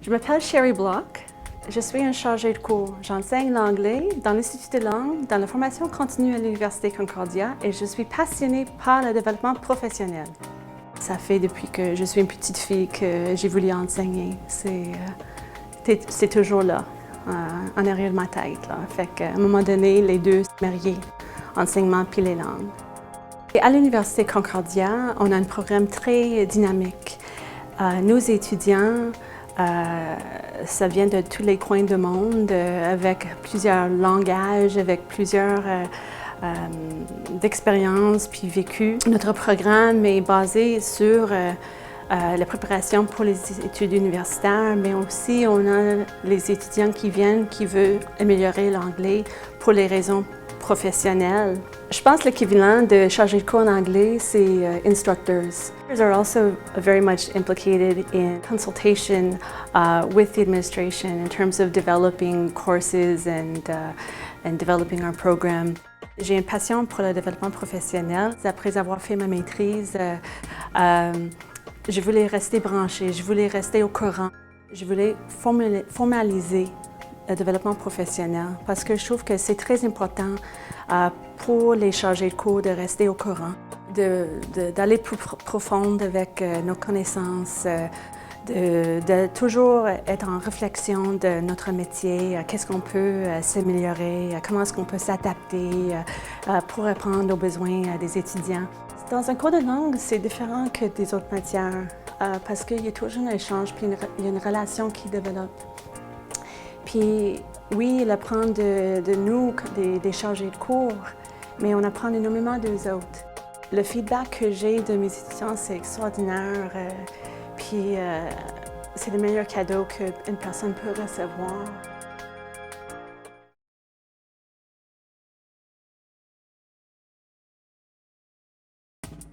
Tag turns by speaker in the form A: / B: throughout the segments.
A: Je m'appelle Sherry Block. Je suis un chargé de cours. J'enseigne l'anglais dans l'Institut de langue, dans la formation continue à l'Université Concordia et je suis passionnée par le développement professionnel. Ça fait depuis que je suis une petite fille que j'ai voulu enseigner. C'est toujours là, en arrière de ma tête. Là. Fait qu'à un moment donné, les deux se mariaient, enseignement puis les langues. Et à l'Université Concordia, on a un programme très dynamique. Nos étudiants, ça vient de tous les coins du monde, avec plusieurs langages, avec plusieurs d'expériences puis vécus. Notre programme est basé sur la préparation pour les études universitaires, mais aussi on a les étudiants qui viennent, qui veulent améliorer l'anglais pour les raisons professionnelles. Je pense que l'équivalent de chargé de cours en anglais, c'est instructors. Instructors are also very much implicated in consultation with the administration in terms of developing courses and developing our program. J'ai une passion pour le développement professionnel. Après avoir fait ma maîtrise, je voulais rester branchée, je voulais rester au courant. Je voulais formaliser le développement professionnel parce que je trouve que c'est très important pour les chargés de cours de rester au courant, d'aller plus profond avec nos connaissances, de toujours être en réflexion de notre métier, qu'est-ce qu'on peut s'améliorer, comment est-ce qu'on peut s'adapter pour répondre aux besoins des étudiants. Dans un cours de langue, c'est différent que des autres matières parce qu'il y a toujours un échange puis il y a une relation qui développe. Puis oui, il apprend de nous, des chargés de cours, mais on apprend énormément d'eux autres. Le feedback que j'ai de mes étudiants, c'est extraordinaire. Puis c'est le meilleur cadeau qu'une personne peut recevoir.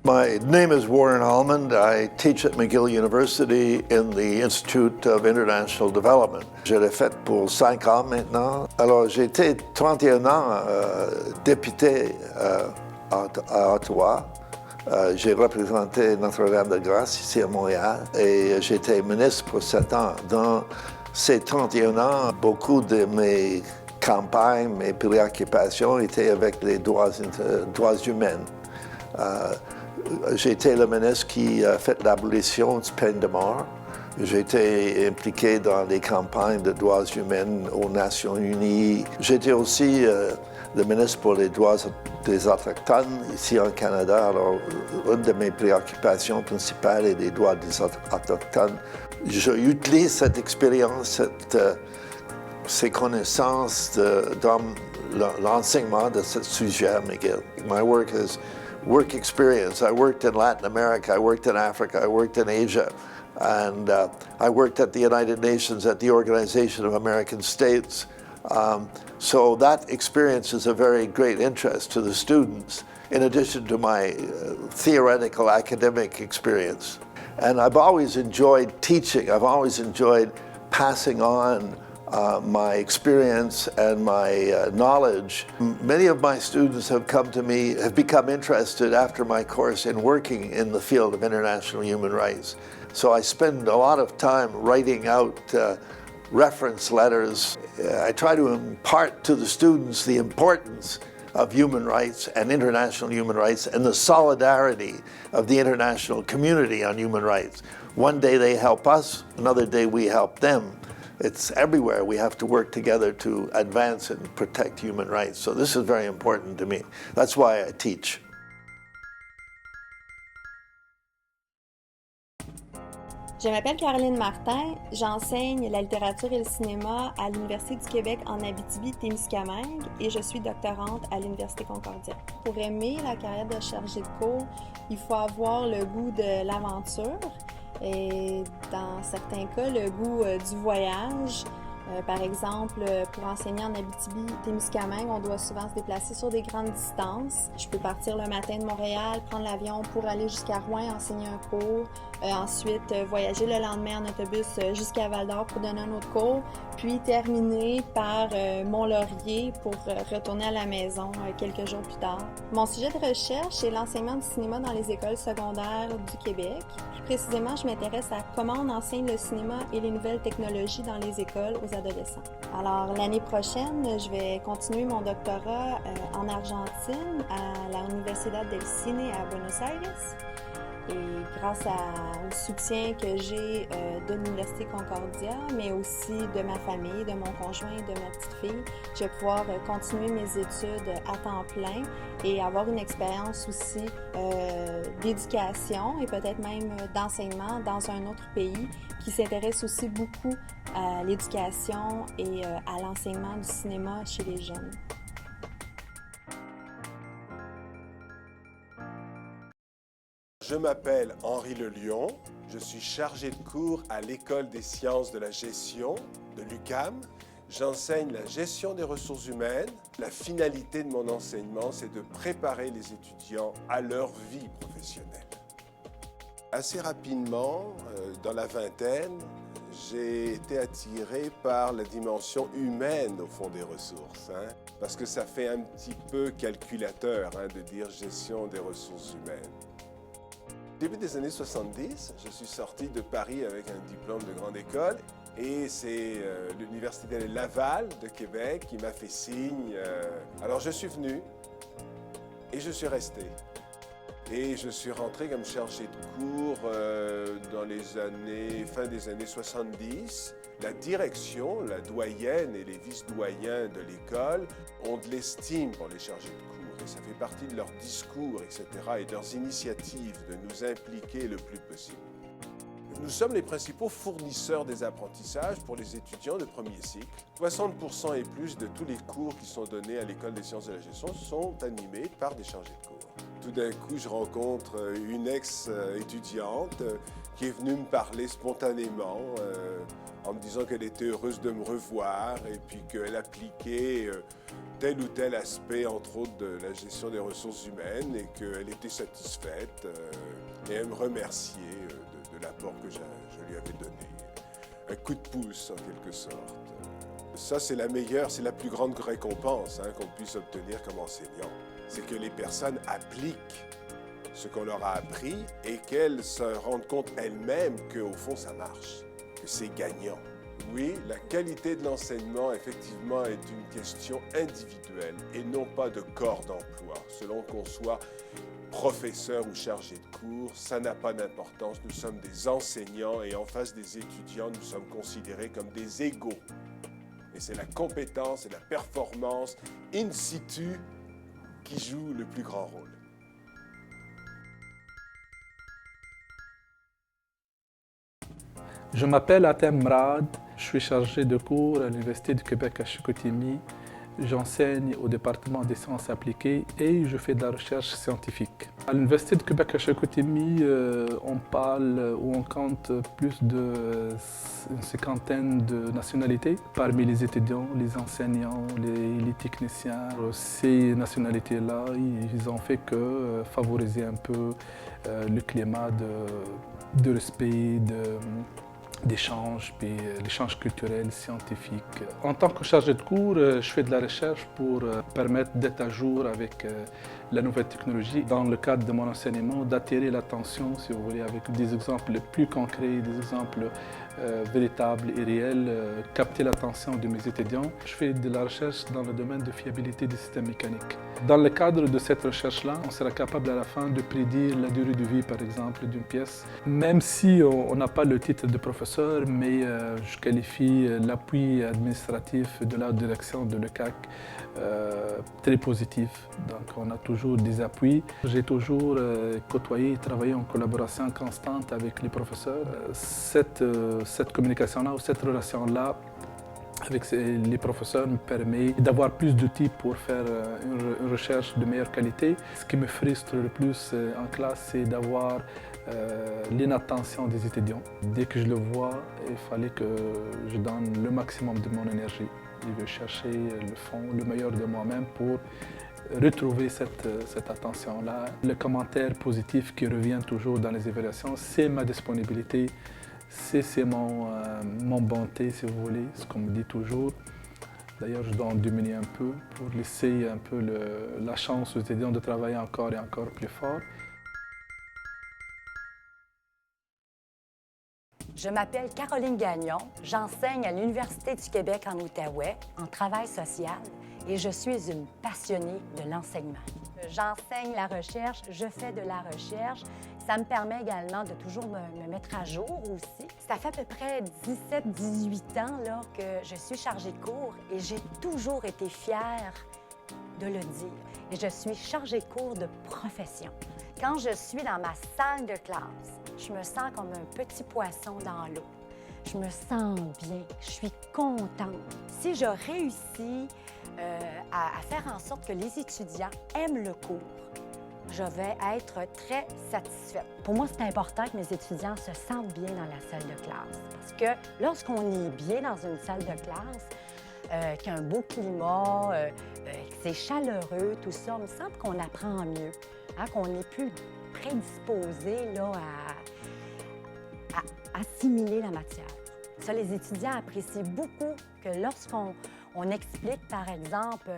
B: My name is Warren Almond. I teach at McGill University in the Institute of International Development. Je l'ai fait pour 5 ans maintenant. Alors, j'ai été 31 ans député à Ottawa. J'ai représenté Notre-Dame-de-Grâce ici à Montréal et j'ai été ministre pour 7 ans. Dans ces 31 ans, beaucoup de mes campagnes, mes préoccupations étaient avec les droits humains. J'ai été le ministre qui a fait l'abolition de peine de mort. J'ai été impliqué dans les campagnes de droits humains aux Nations Unies. J'étais aussi le ministre pour les droits des Autochtones ici en Canada. Alors, une de mes préoccupations principales est les droits des Autochtones. J'utilise cette expérience, ces connaissances dans l'enseignement de ce sujet à McGill. My work is work experience. I worked in Latin America, I worked in Africa, I worked in Asia, and I worked at the United Nations at the Organization of American States. So that experience is a very great interest to the students, in addition to my theoretical academic experience. And I've always enjoyed teaching. I've always enjoyed passing on my experience and my knowledge. Many of my students have come to me, have become interested after my course in working in the field of international human rights. So I spend a lot of time writing out reference letters. I try to impart to the students the importance of human rights and international human rights and the solidarity of the international community on human rights. One day they help us, another day we help them. It's everywhere we have to work together to advance and protect human rights. So this is very important to me. That's why I teach.
C: Je m'appelle Caroline Martin, j'enseigne la littérature et le cinéma à l'Université du Québec en Abitibi-Témiscamingue et je suis doctorante à l'Université Concordia. Pour aimer la carrière de chargé de cours, il faut avoir le goût de l'aventure et dans certains cas, le goût du voyage. Par exemple, pour enseigner en Abitibi-Témiscamingue, on doit souvent se déplacer sur des grandes distances. Je peux partir le matin de Montréal, prendre l'avion pour aller jusqu'à Rouen, enseigner un cours. Ensuite, voyager le lendemain en autobus jusqu'à Val-d'Or pour donner un autre cours, puis terminer par Mont-Laurier pour retourner à la maison quelques jours plus tard. Mon sujet de recherche est l'enseignement du cinéma dans les écoles secondaires du Québec. Plus précisément, je m'intéresse à comment on enseigne le cinéma et les nouvelles technologies dans les écoles aux adolescents. Alors, l'année prochaine, je vais continuer mon doctorat en Argentine à la Universidad del Cine à Buenos Aires. Et grâce au soutien que j'ai de l'Université Concordia, mais aussi de ma famille, de mon conjoint et de ma petite fille, je vais pouvoir continuer mes études à temps plein et avoir une expérience aussi d'éducation et peut-être même d'enseignement dans un autre pays qui s'intéresse aussi beaucoup à l'éducation et à l'enseignement du cinéma chez les jeunes.
D: Je m'appelle Henri Lelion, je suis chargé de cours à l'École des sciences de la gestion de l'UQAM. J'enseigne la gestion des ressources humaines. La finalité de mon enseignement, c'est de préparer les étudiants à leur vie professionnelle. Assez rapidement, dans la vingtaine, j'ai été attiré par la dimension humaine au fond des ressources, parce que ça fait un petit peu calculateur de dire gestion des ressources humaines. Au début des années 70, je suis sorti de Paris avec un diplôme de grande école et c'est l'Université Laval de Québec qui m'a fait signe. Alors je suis venu et je suis resté. Et je suis rentré comme chargé de cours dans les années, fin des années 70. La direction, la doyenne et les vice-doyens de l'école ont de l'estime pour les chargés de cours. Et ça fait partie de leur discours, etc., et de leurs initiatives de nous impliquer le plus possible. Nous sommes les principaux fournisseurs des apprentissages pour les étudiants de premier cycle. 60% et plus de tous les cours qui sont donnés à l'École des sciences de la gestion sont animés par des chargés de cours. Tout d'un coup, je rencontre une ex-étudiante qui est venue me parler spontanément en me disant qu'elle était heureuse de me revoir et puis qu'elle appliquait tel ou tel aspect, entre autres, de la gestion des ressources humaines et qu'elle était satisfaite et elle me remerciait de l'apport que je lui avais donné. Un coup de pouce, en quelque sorte. Ça, c'est la meilleure, c'est la plus grande récompense qu'on puisse obtenir comme enseignant. C'est que les personnes appliquent ce qu'on leur a appris et qu'elles se rendent compte elles-mêmes qu'au fond, ça marche, que c'est gagnant. Oui, la qualité de l'enseignement, effectivement, est une question individuelle et non pas de corps d'emploi. Selon qu'on soit professeur ou chargé de cours, ça n'a pas d'importance. Nous sommes des enseignants et en face des étudiants, nous sommes considérés comme des égaux. Et c'est la compétence et la performance in situ qui joue le plus grand rôle.
E: Je m'appelle Atem Mrad, je suis chargé de cours à l'Université du Québec à Chicoutimi. J'enseigne au département des sciences appliquées et je fais de la recherche scientifique. À l'Université du Québec à Chicoutimi, on parle ou on compte plus d'une cinquantaine de nationalités. Parmi les étudiants, les enseignants, les techniciens, ces nationalités-là, ils ont fait que favoriser un peu le climat de respect, d'échanges, puis l'échange culturel, scientifique. En tant que chargé de cours, je fais de la recherche pour permettre d'être à jour avec la nouvelle technologie. Dans le cadre de mon enseignement, d'attirer l'attention, si vous voulez, avec des exemples plus concrets, des exemples véritables et réels, capter l'attention de mes étudiants. Je fais de la recherche dans le domaine de fiabilité des systèmes mécaniques. Dans le cadre de cette recherche-là, on sera capable à la fin de prédire la durée de vie, par exemple, d'une pièce. Même si on n'a pas le titre de professeur, mais je qualifie l'appui administratif de la direction de l'ECAC très positif. Donc on a toujours des appuis. J'ai toujours côtoyé et travaillé en collaboration constante avec les professeurs. Cette communication-là ou cette relation-là avec les professeurs me permet d'avoir plus d'outils pour faire une recherche de meilleure qualité. Ce qui me frustre le plus en classe, c'est d'avoir l'inattention des étudiants. Dès que je le vois, il fallait que je donne le maximum de mon énergie. Je veux chercher le fond, le meilleur de moi-même pour retrouver cette attention-là. Le commentaire positif qui revient toujours dans les évaluations, c'est ma disponibilité, c'est mon bonté, si vous voulez, ce qu'on me dit toujours. D'ailleurs, je dois en diminuer un peu pour laisser un peu la chance aux étudiants de travailler encore et encore plus fort.
F: Je m'appelle Caroline Gagnon, j'enseigne à l'Université du Québec en Outaouais, en travail social, et je suis une passionnée de l'enseignement. J'enseigne la recherche, je fais de la recherche. Ça me permet également de toujours me mettre à jour aussi. Ça fait à peu près 17-18 ans là, que je suis chargée de cours et j'ai toujours été fière de le dire. Et je suis chargée de cours de profession. Quand je suis dans ma salle de classe, je me sens comme un petit poisson dans l'eau. Je me sens bien, je suis contente. Si je réussis à faire en sorte que les étudiants aiment le cours, je vais être très satisfaite. Pour moi, c'est important que mes étudiants se sentent bien dans la salle de classe. Parce que lorsqu'on est bien dans une salle de classe, qu'il y a un beau climat, que c'est chaleureux, tout ça, il me semble qu'on apprend mieux, hein, qu'on est plus prédisposé là, à assimiler la matière. Ça, les étudiants apprécient beaucoup que lorsqu'on explique, par exemple,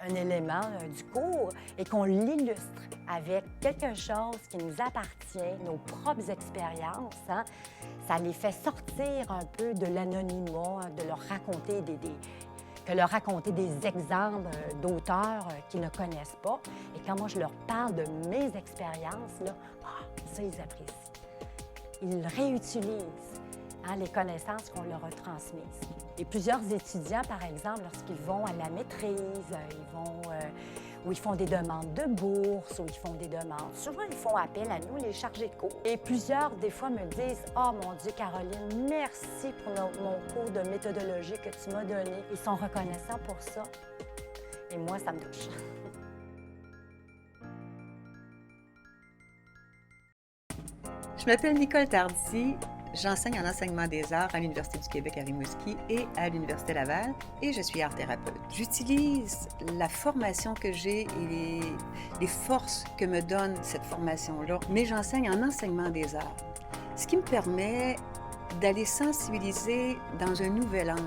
F: un élément du cours et qu'on l'illustre avec quelque chose qui nous appartient, nos propres expériences, hein, ça les fait sortir un peu de l'anonymat, de leur raconter des exemples d'auteurs qu'ils ne connaissent pas. Et quand moi, je leur parle de mes expériences, là, ça, ils apprécient. Ils réutilisent les connaissances qu'on leur a transmises. Et plusieurs étudiants, par exemple, lorsqu'ils vont à la maîtrise, où ils font des demandes de bourse, où ils font des demandes, souvent ils font appel à nous, les chargés de cours. Et plusieurs, des fois, me disent « Oh mon Dieu, Caroline, merci pour mon cours de méthodologie que tu m'as donné. » Ils sont reconnaissants pour ça. Et moi, ça me touche.
G: Je m'appelle Nicole Tardy. J'enseigne en enseignement des arts à l'Université du Québec à Rimouski et à l'Université Laval et je suis art-thérapeute. J'utilise la formation que j'ai et les forces que me donne cette formation-là, mais j'enseigne en enseignement des arts, ce qui me permet d'aller sensibiliser dans un nouvel angle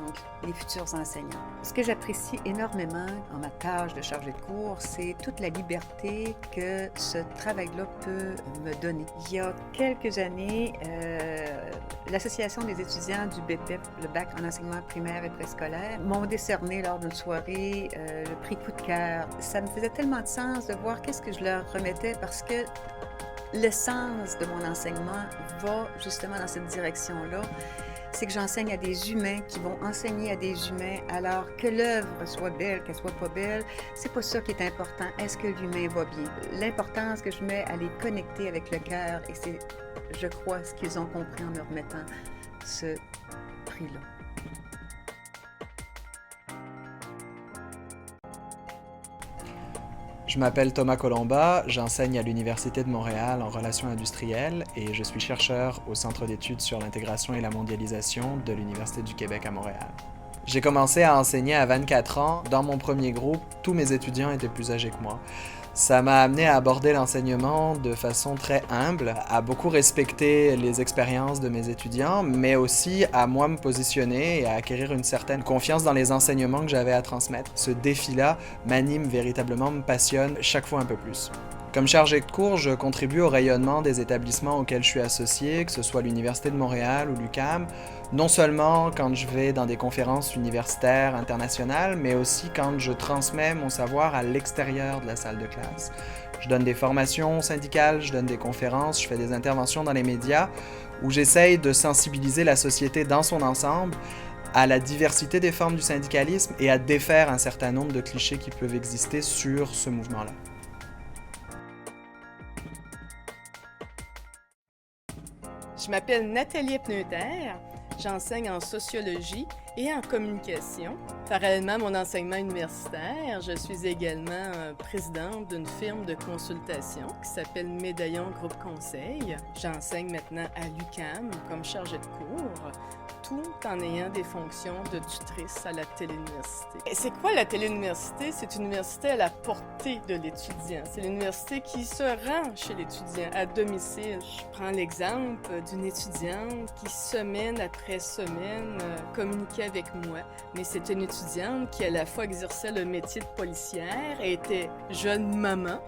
G: les futurs enseignants. Ce que j'apprécie énormément dans ma tâche de chargée de cours, c'est toute la liberté que ce travail-là peut me donner. Il y a quelques années, l'Association des étudiants du BEPEP, le bac en enseignement primaire et préscolaire, m'ont décerné lors d'une soirée le prix Coup de cœur. Ça me faisait tellement de sens de voir qu'est-ce que je leur remettais parce que l'essence de mon enseignement va justement dans cette direction-là. C'est que j'enseigne à des humains qui vont enseigner à des humains, alors que l'œuvre soit belle, qu'elle soit pas belle, c'est pas ça qui est important. Est-ce que l'humain va bien? L'importance que je mets à les connecter avec le cœur, et c'est, je crois, ce qu'ils ont compris en me remettant ce prix-là.
H: Je m'appelle Thomas Colomba, j'enseigne à l'Université de Montréal en relations industrielles et je suis chercheur au Centre d'études sur l'intégration et la mondialisation de l'Université du Québec à Montréal. J'ai commencé à enseigner à 24 ans. Dans mon premier groupe, tous mes étudiants étaient plus âgés que moi. Ça m'a amené à aborder l'enseignement de façon très humble, à beaucoup respecter les expériences de mes étudiants, mais aussi à moi me positionner et à acquérir une certaine confiance dans les enseignements que j'avais à transmettre. Ce défi-là m'anime véritablement, me passionne chaque fois un peu plus. Comme chargé de cours, je contribue au rayonnement des établissements auxquels je suis associé, que ce soit l'Université de Montréal ou l'UQAM, non seulement quand je vais dans des conférences universitaires internationales, mais aussi quand je transmets mon savoir à l'extérieur de la salle de classe. Je donne des formations syndicales, je donne des conférences, je fais des interventions dans les médias où j'essaye de sensibiliser la société dans son ensemble à la diversité des formes du syndicalisme et à défaire un certain nombre de clichés qui peuvent exister sur ce mouvement-là.
I: Je m'appelle Nathalie Pneuter, j'enseigne en sociologie et en communication. Parallèlement à mon enseignement universitaire, je suis également présidente d'une firme de consultation qui s'appelle Médaillon Groupe Conseil. J'enseigne maintenant à l'UQAM comme chargée de cours. tout en ayant des fonctions de tutrice à la téléuniversité. Et c'est quoi la téléuniversité? C'est une université à la portée de l'étudiant. C'est l'université qui se rend chez l'étudiant à domicile. Je prends l'exemple d'une étudiante qui, semaine après semaine, communiquait avec moi. Mais c'est une étudiante qui, à la fois, exerçait le métier de policière et était jeune maman,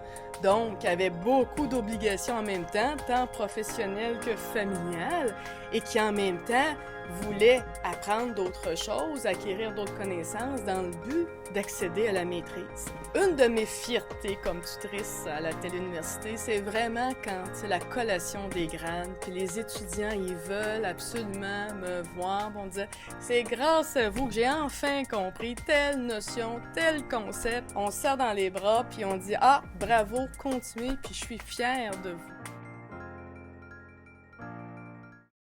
I: donc avait beaucoup d'obligations en même temps, tant professionnelles que familiales, et qui en même temps voulait apprendre d'autres choses, acquérir d'autres connaissances dans le but d'accéder à la maîtrise. Une de mes fiertés comme tutrice à la téléuniversité, c'est vraiment quand c'est la collation des grades, puis les étudiants, ils veulent absolument me voir, vont dire « C'est grâce à vous que j'ai enfin compris telle notion, tel concept. » On se serre dans les bras, puis on dit « Ah, bravo, continuez, puis je suis fière de vous. »